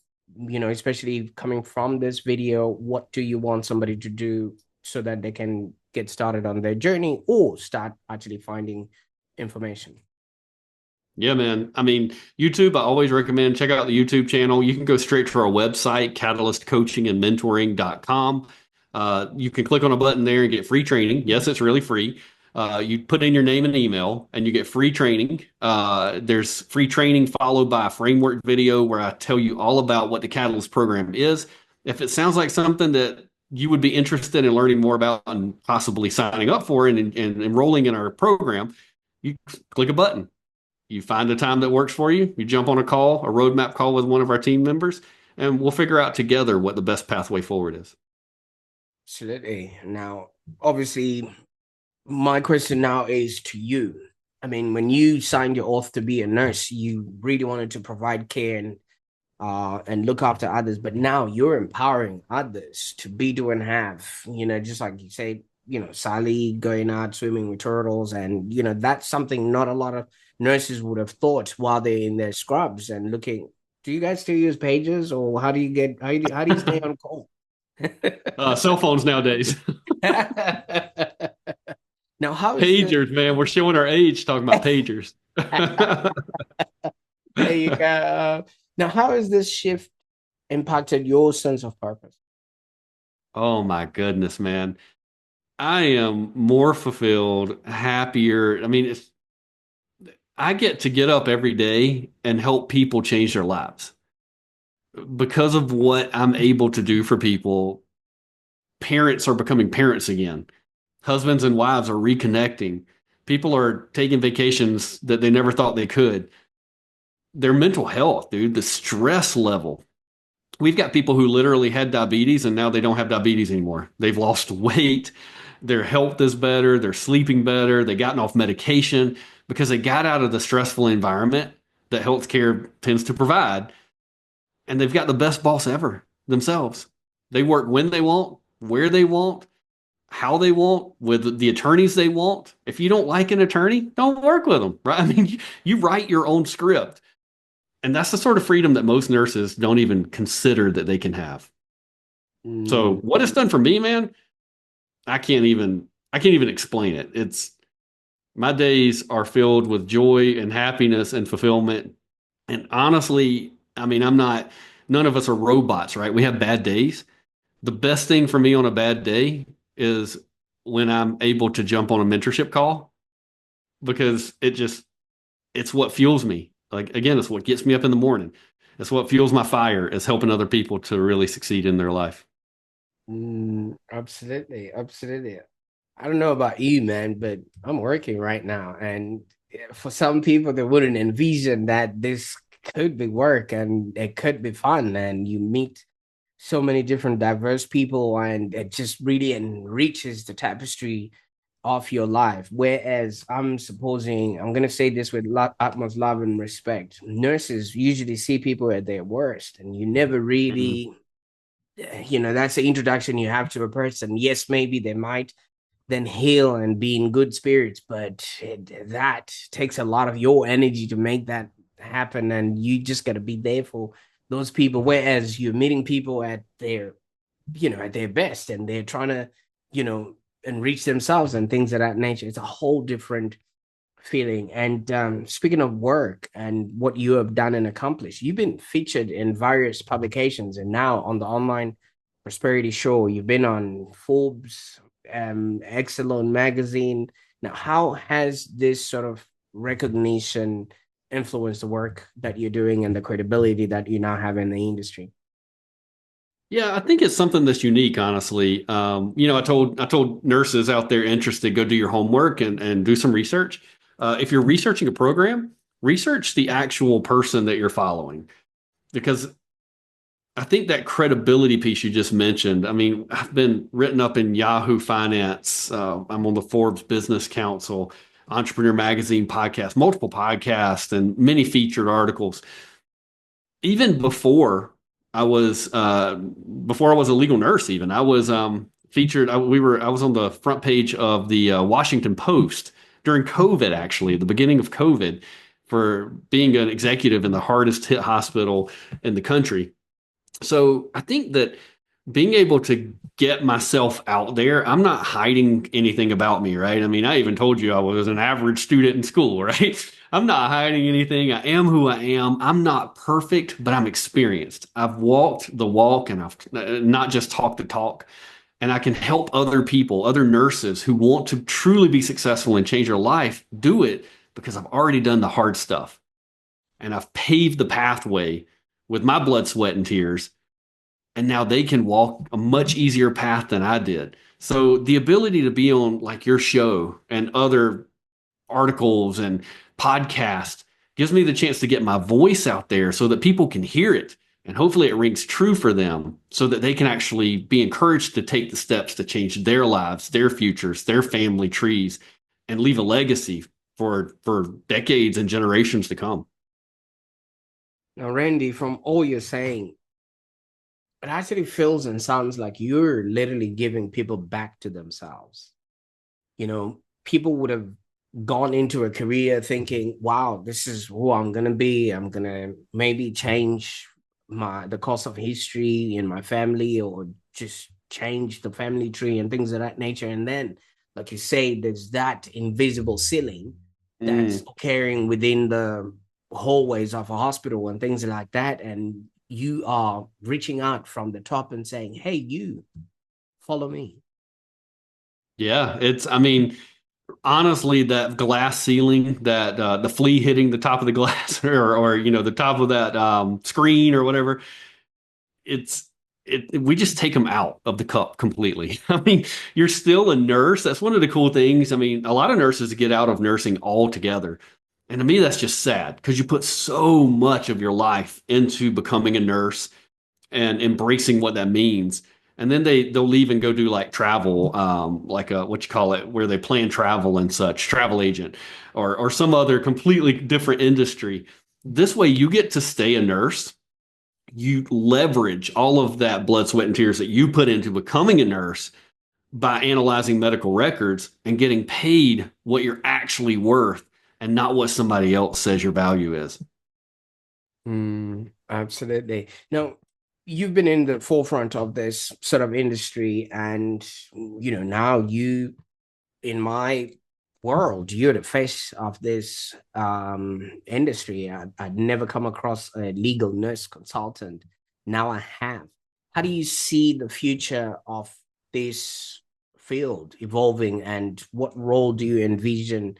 Especially coming from this video, what do you want somebody to do so that they can get started on their journey or start actually finding information?
Yeah, man. I mean, YouTube, I always recommend check out the YouTube channel. You can go straight to our website, catalystcoachingandmentoring.com. You can click on a button there and get free training. Yes, it's really free. You put in your name and email and you get free training. There's free training followed by a framework video where I tell you all about what the Catalyst program is. If it sounds like something that you would be interested in learning more about and possibly signing up for and enrolling in our program, you click a button. You find a time that works for you. You jump on a call, a roadmap call with one of our team members, and we'll figure out together what the best pathway forward is.
Absolutely. Now, obviously, my question now is to you. I mean, when you signed your oath to be a nurse, you really wanted to provide care and look after others, but now you're empowering others to be, do, and have. Just like you say, Sally going out swimming with turtles, and that's something not a lot of nurses would have thought while they're in their scrubs and looking. Do you guys still use pages, or how do you stay on call?
Cell phones nowadays.
Now, how is the
Pagers, man. We're showing our age talking about pagers.
there you go. Now, how has this shift impacted your sense of purpose?
Oh my goodness, man. I am more fulfilled, happier. I mean, I get up every day and help people change their lives. Because of what I'm able to do for people, parents are becoming parents again. Husbands and wives are reconnecting. People are taking vacations that they never thought they could. Their mental health, dude, the stress level. We've got people who literally had diabetes and now they don't have diabetes anymore. They've lost weight. Their health is better. They're sleeping better. They gotten off medication because they got out of the stressful environment that healthcare tends to provide. And they've got the best boss ever themselves. They work when they want, where they want, how they want, with the attorneys they want. If you don't like an attorney, don't work with them, right? I mean, you write your own script. And that's the sort of freedom that most nurses don't even consider that they can have. So
Mm,
what it's done for me, man, I can't even explain it. It's my days are filled with joy and happiness and fulfillment. And honestly, I mean, none of us are robots, right? We have bad days. The best thing for me on a bad day is when I'm able to jump on a mentorship call because it's what fuels me. Like again, it's what gets me up in the morning. It's what fuels my fire is helping other people to really succeed in their life.
absolutely, absolutely. I don't know about you, man, but I'm working right now, and for some people, they wouldn't envision that this could be work and it could be fun, and you meet so many different diverse people, and it just really enriches the tapestry of your life. Whereas I'm going to say this with utmost love and respect. Nurses usually see people at their worst, and you never
Mhm.
really, that's the introduction you have to a person. Yes, maybe they might then heal and be in good spirits, but that takes a lot of your energy to make that happen. And you just got to be there for those people. Whereas you're meeting people at their best, and they're trying to, you know, enrich themselves and things of that nature. It's a whole different feeling. And speaking of work and what you have done and accomplished, you've been featured in various publications and now on the online prosperity show. You've been on Forbes, Excellent magazine. Now, how has this sort of recognition influenced the work that you're doing and the credibility that you now have in the industry?
Yeah, I think it's something that's unique, honestly. I told nurses out there interested, go do your homework and do some research. If you're researching a program, research the actual person that you're following, because I think that credibility piece you just mentioned. I mean, I've been written up in Yahoo Finance. I'm on the Forbes Business Council, Entrepreneur Magazine podcast, multiple podcasts, and many featured articles. Even before I was a legal nurse, even I was featured. I was on the front page of the Washington Post during COVID, actually, at the beginning of COVID, for being an executive in the hardest hit hospital in the country. So I think that being able to get myself out there, I'm not hiding anything about me, right? I mean, I even told you I was an average student in school, right? I'm not hiding anything. I am who I am. I'm not perfect, but I'm experienced. I've walked the walk and I've not just talked the talk. And I can help other people, other nurses who want to truly be successful and change their life do it because I've already done the hard stuff and I've paved the pathway with my blood, sweat, and tears. and now they can walk a much easier path than I did. So the ability to be on like your show and other articles and podcasts gives me the chance to get my voice out there so that people can hear it. And hopefully it rings true for them so that they can actually be encouraged to take the steps to change their lives, their futures, their family trees, and leave a legacy for decades and generations to come.
Now, Randy, from all you're saying, it actually feels and sounds like you're literally giving people back to themselves. People would have gone into a career thinking, wow, this is who I'm going to be. I'm going to maybe change the course of history in my family, or just change the family tree and things of that nature. And then, like you say, there's that invisible ceiling that's
Mm,
occurring within the hallways of a hospital and things like that. And you are reaching out from the top and saying, hey, you follow me.
yeah, I mean, honestly, that glass ceiling, that the flea hitting the top of the glass or the top of that screen or whatever, it's we just take them out of the cup completely. I mean, you're still a nurse. That's one of the cool things. I mean, a lot of nurses get out of nursing altogether. And to me, that's just sad because you put so much of your life into becoming a nurse and embracing what that means. And then they'll leave and go do like travel, like a what you call it, where they plan travel and such, travel agent, or some other completely different industry. This way, you get to stay a nurse. You leverage all of that blood, sweat, and tears that you put into becoming a nurse by analyzing medical records and getting paid what you're actually worth and not what somebody else says your value is.
Absolutely. Now, you've been in the forefront of this sort of industry, and now in my world, you're the face of this industry. I'd never come across a legal nurse consultant. Now I have. How do you see the future of this field evolving, and what role do you envision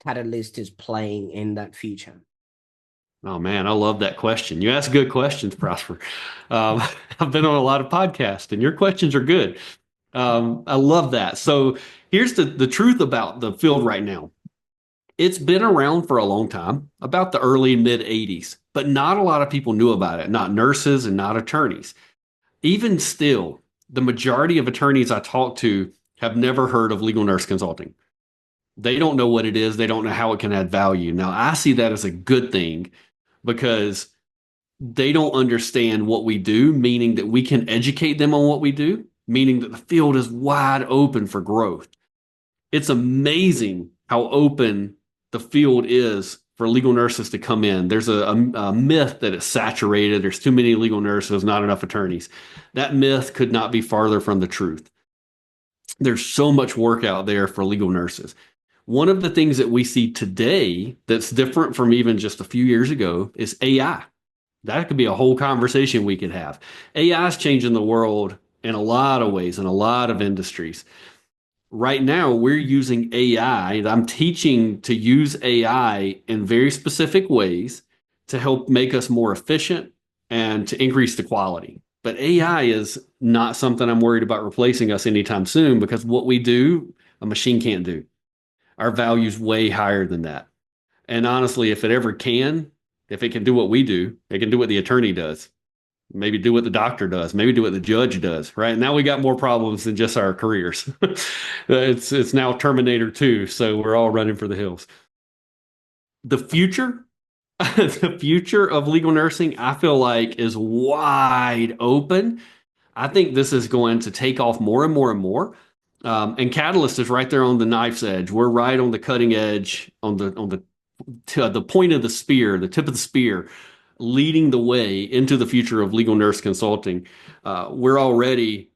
Catalyst is playing in that future?
Oh man, I love that question. You ask good questions, Prosper. Um, I've been on a lot of podcasts, and your questions are good. I love that. So here's the truth about the field right now. It's been around for a long time, about the early mid 80s, but not a lot of people knew about it, not nurses and not attorneys. Even still, the majority of attorneys I talk to have never heard of legal nurse consulting. They don't know what it is, they don't know how it can add value. Now, I see that as a good thing because they don't understand what we do, meaning that we can educate them on what we do, meaning that the field is wide open for growth. It's amazing how open the field is for legal nurses to come in. There's a myth that it's saturated. There's too many legal nurses, not enough attorneys. That myth could not be farther from the truth. There's so much work out there for legal nurses. One of the things that we see today that's different from even just a few years ago is AI. That could be a whole conversation we could have. AI is changing the world in a lot of ways, in a lot of industries. Right now, we're using AI. I'm teaching to use AI in very specific ways to help make us more efficient and to increase the quality. But AI is not something I'm worried about replacing us anytime soon because what we do, a machine can't do. Our value's way higher than that. And honestly, if it ever can, if it can do what we do, it can do what the attorney does. Maybe do what the doctor does, maybe do what the judge does, right? Now we got more problems than just our careers. It's now Terminator 2, so we're all running for the hills. The future, the future of legal nursing, I feel like is wide open. I think this is going to take off more and more and more. And Catalyst is right there on the knife's edge. We're right on the cutting edge, on the point of the spear, the tip of the spear, leading the way into the future of legal nurse consulting. We're already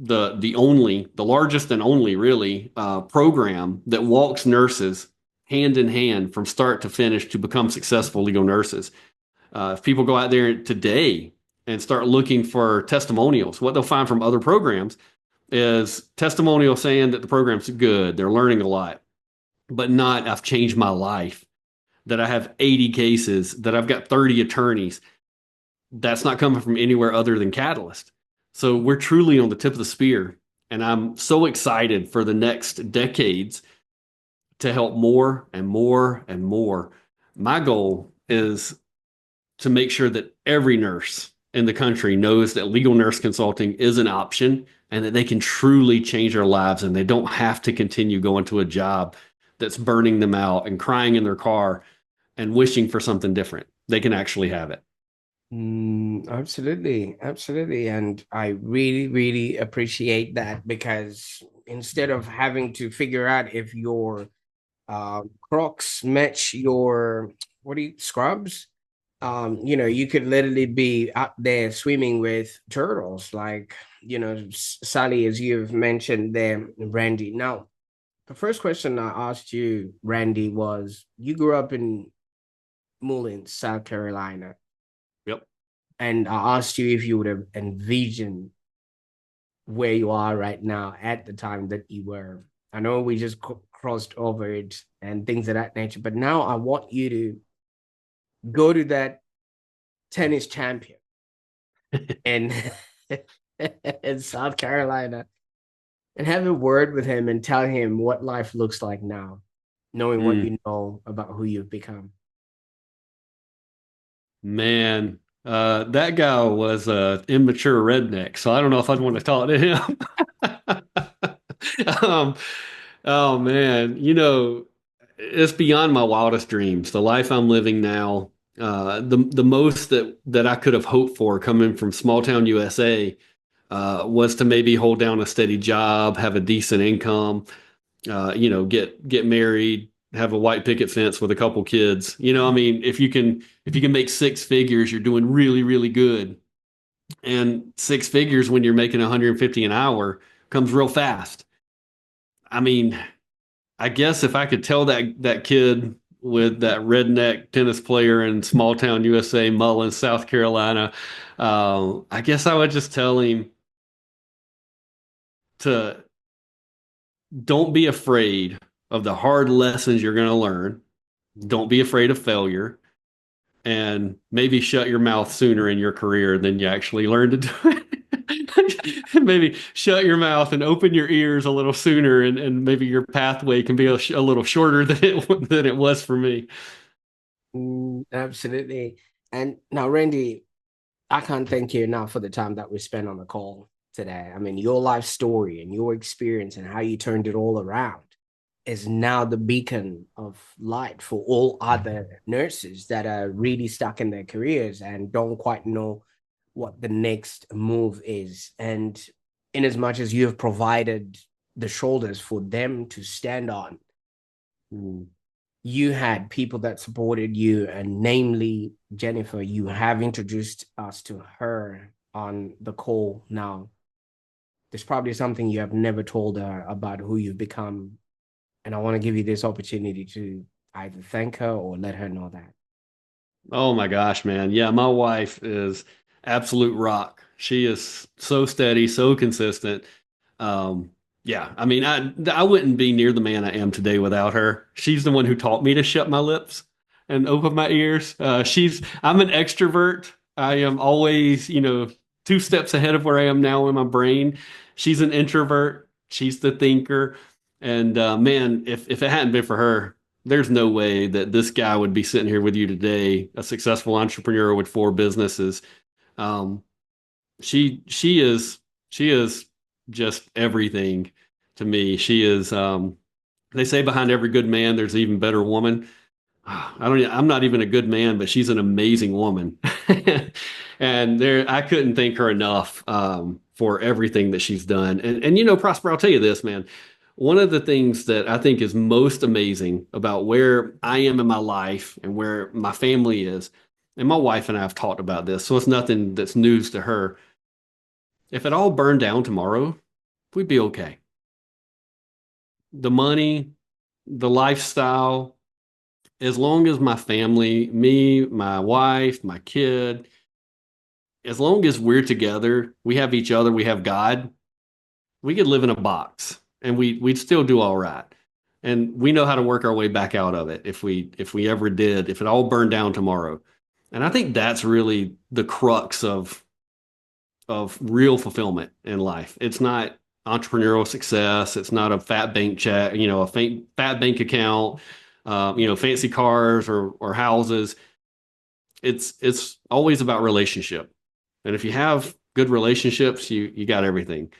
the largest and only really program that walks nurses hand in hand from start to finish to become successful legal nurses. If people go out there today and start looking for testimonials, what they'll find from other programs is testimonials saying that the program's good, they're learning a lot, but not I've changed my life, that I have 80 cases, that I've got 30 attorneys. That's not coming from anywhere other than Catalyst. So we're truly on the tip of the spear. And I'm so excited for the next decades to help more and more and more. My goal is to make sure that every nurse in the country knows that legal nurse consulting is an option and that they can truly change their lives and they don't have to continue going to a job that's burning them out and crying in their car and wishing for something different. They can actually have it.
Absolutely, absolutely. And I really, really appreciate that because instead of having to figure out if your Crocs match your what do you scrubs, you could literally be out there swimming with turtles, like Sally, as you've mentioned there, Randy. Now, the first question I asked you, Randy, was you grew up in Mullins, South Carolina.
Yep.
And I asked you if you would have envisioned where you are right now at the time that you were. I know we just crossed over it and things of that nature, but now I want you to go to that tennis champion in, in South Carolina and have a word with him and tell him what life looks like now, knowing what
Mm,
you know about who you've become.
man, that guy was a immature redneck, so I don't know if I'd want to talk to him. um, oh man, it's beyond my wildest dreams. The life I'm living now, the most that I could have hoped for coming from small town USA, was to maybe hold down a steady job, have a decent income, get married, have a white picket fence with a couple kids. I mean, if you can make six figures, you're doing really, really good. And six figures when you're making 150 an hour comes real fast. I mean, I guess if I could tell that kid with that redneck tennis player in small town USA, Mullins, South Carolina, I guess I would just tell him to don't be afraid of the hard lessons you're going to learn. Don't be afraid of failure, and maybe shut your mouth sooner in your career than you actually learn to do it. Maybe shut your mouth and open your ears a little sooner, and maybe your pathway can be a little shorter than it was for me.
Absolutely. And now, Randy, I can't thank you enough for the time that we spent on the call today. I mean, your life story and your experience and how you turned it all around is now the beacon of light for all other nurses that are really stuck in their careers and don't quite know what the next move is. And in as much as you have provided the shoulders for them to stand on, you had people that supported you, and namely Jennifer. You have introduced us to her on the call now. There's probably something you have never told her about who you've become, and I want to give you this opportunity to either thank her or let her know that.
Oh my gosh, man. Yeah, my wife is absolute rock. She is so steady, so consistent. Um, yeah, I mean, I wouldn't be near the man I am today without her. She's the one who taught me to shut my lips and open my ears. I'm an extrovert. I am always, two steps ahead of where I am now in my brain. She's an introvert. She's the thinker. And man, if it hadn't been for her, there's no way that this guy would be sitting here with you today, a successful entrepreneur with four businesses. Um, she is just everything to me. She is they say behind every good man there's an even better woman. I'm not even a good man, but she's an amazing woman. And I couldn't thank her enough for everything that she's done. And Prosper, I'll tell you this, man. One of the things that I think is most amazing about where I am in my life and where my family is, and my wife and I have talked about this, so it's nothing that's news to her. If it all burned down tomorrow, we'd be okay. The money, the lifestyle, as long as my family, me, my wife, my kid, as long as we're together, we have each other, we have God, we could live in a box and we'd still do all right. And we know how to work our way back out of it if we ever did, if it all burned down tomorrow. And I think that's really the crux of real fulfillment in life. It's not entrepreneurial success. It's not a fat bank check, a fat bank account, fancy cars or houses. It's always about relationship. And if you have good relationships, you got everything.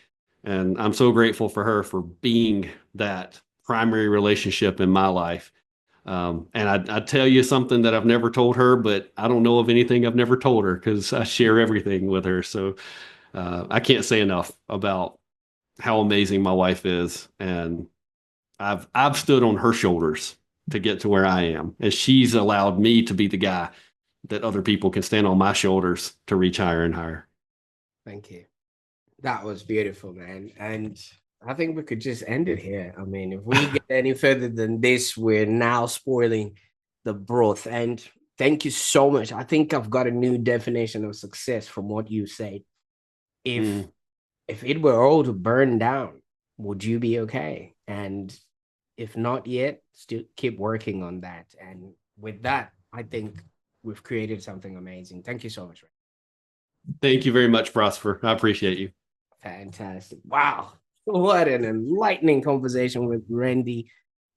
And I'm so grateful for her for being that primary relationship in my life. And I'd tell you something that I've never told her, but I don't know of anything I've never told her because I share everything with her. So I can't say enough about how amazing my wife is. And I've stood on her shoulders to get to where I am. And she's allowed me to be the guy that other people can stand on my shoulders to reach higher and higher.
Thank you. That was beautiful, man. And I think we could just end it here. I mean, if we get any further than this, we're now spoiling the broth. And thank you so much. I think I've got a new definition of success from what you said. If
Mm.
if it were all to burn down, would you be okay? And if not yet, still keep working on that. And with that, I think we've created something amazing. Thank you so much.
Thank you very much, Prosper. I appreciate you.
Fantastic. Wow. What an enlightening conversation with Randy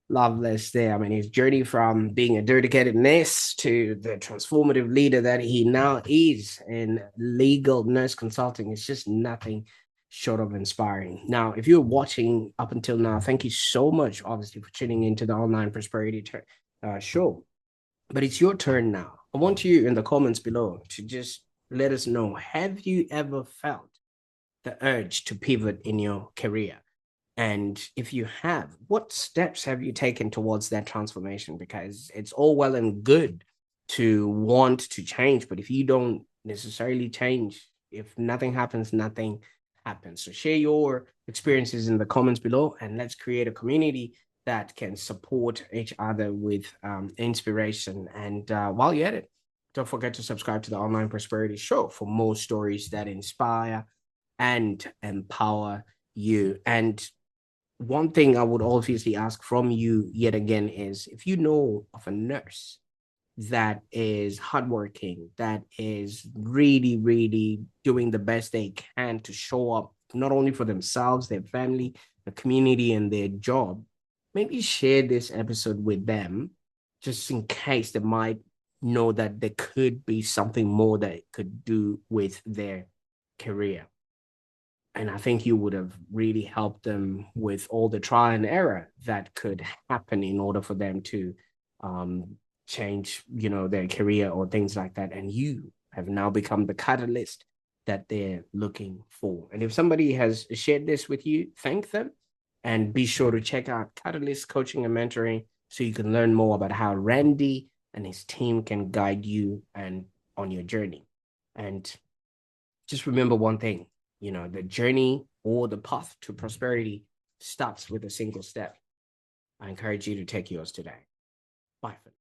Loveless there. I mean, his journey from being a dedicated nurse to the transformative leader that he now is in legal nurse consulting is just nothing short of inspiring. Now, if you're watching up until now, thank you so much, obviously, for tuning into the Online Prosperity Show. But it's your turn now. I want you in the comments below to just let us know, have you ever felt the urge to pivot in your career? And if you have, what steps have you taken towards that transformation? Because it's all well and good to want to change, but if you don't necessarily change, if nothing happens, nothing happens. So share your experiences in the comments below, and let's create a community that can support each other with inspiration. And while you're at it, don't forget to subscribe to the Online Prosperity Show for more stories that inspire and empower you. And one thing I would obviously ask from you yet again is, if you know of a nurse that is hardworking, that is really, really doing the best they can to show up not only for themselves, their family, the community, and their job, maybe share this episode with them just in case they might know that there could be something more that it could do with their career. And I think you would have really helped them with all the trial and error that could happen in order for them to change, their career or things like that. And you have now become the catalyst that they're looking for. And if somebody has shared this with you, thank them. And be sure to check out Catalyst Coaching and Mentoring so you can learn more about how Randy and his team can guide you and on your journey. And just remember one thing, the journey or the path to prosperity starts with a single step. I encourage you to take yours today. Bye for now.